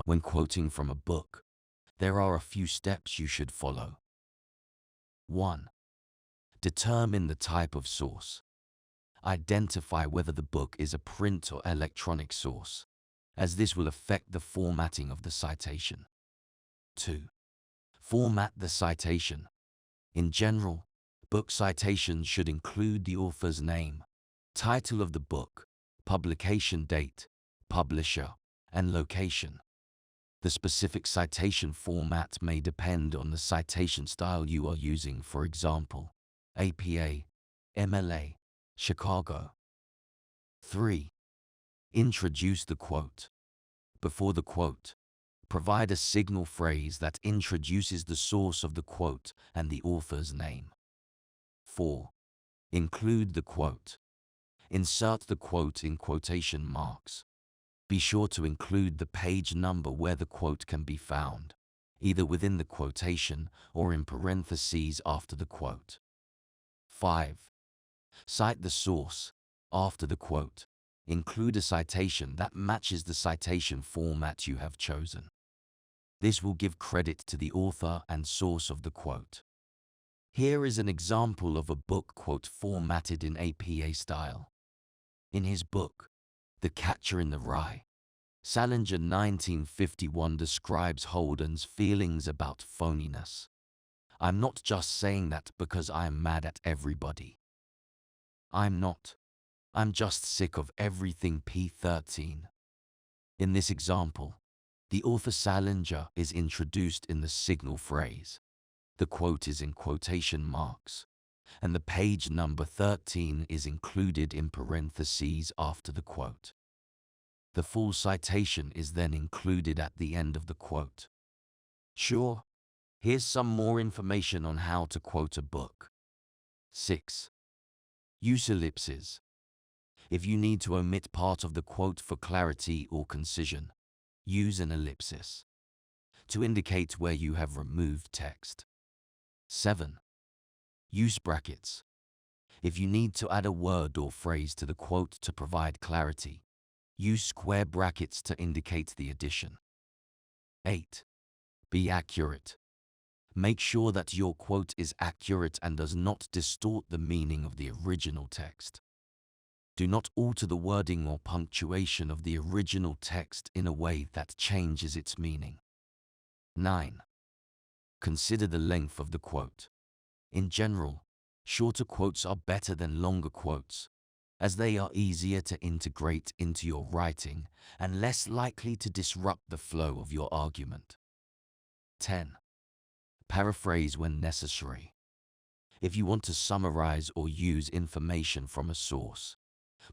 When quoting from a book, there are a few steps you should follow. 1. Determine the type of source. Identify whether the book is a print or electronic source, as this will affect the formatting of the citation. 2. Format the citation. In general, book citations should include the author's name, title of the book, publication date, publisher, and location. The specific citation format may depend on the citation style you are using, for example, APA, MLA, Chicago. 3. Introduce the quote. Before the quote, provide a signal phrase that introduces the source of the quote and the author's name. 4. Include the quote. Insert the quote in quotation marks. Be sure to include the page number where the quote can be found, either within the quotation or in parentheses after the quote. 5. Cite the source. After the quote, include a citation that matches the citation format you have chosen. This will give credit to the author and source of the quote. Here is an example of a book quote formatted in APA style. In his book, The Catcher in the Rye, Salinger 1951 describes Holden's feelings about phoniness. I'm not just saying that because I'm mad at everybody. I'm not. I'm just sick of everything P13. In this example, the author Salinger is introduced in the signal phrase. The quote is in quotation marks, and the page number 13 is included in parentheses after the quote. The full citation is then included at the end of the quote. Sure, here's some more information on how to quote a book. 6. Use ellipses. If you need to omit part of the quote for clarity or concision, use an ellipsis to indicate where you have removed text. 7. Use brackets. If you need to add a word or phrase to the quote to provide clarity, use square brackets to indicate the addition. 8. Be accurate. Make sure that your quote is accurate and does not distort the meaning of the original text. Do not alter the wording or punctuation of the original text in a way that changes its meaning. 9. Consider the length of the quote. In general, shorter quotes are better than longer quotes, as they are easier to integrate into your writing and less likely to disrupt the flow of your argument. 10. Paraphrase when necessary. If you want to summarize or use information from a source,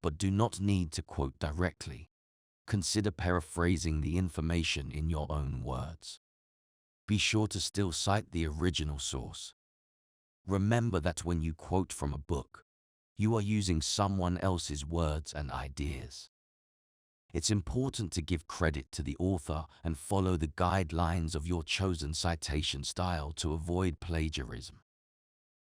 but do not need to quote directly, consider paraphrasing the information in your own words. Be sure to still cite the original source. Remember that when you quote from a book, you are using someone else's words and ideas. It's important to give credit to the author and follow the guidelines of your chosen citation style to avoid plagiarism.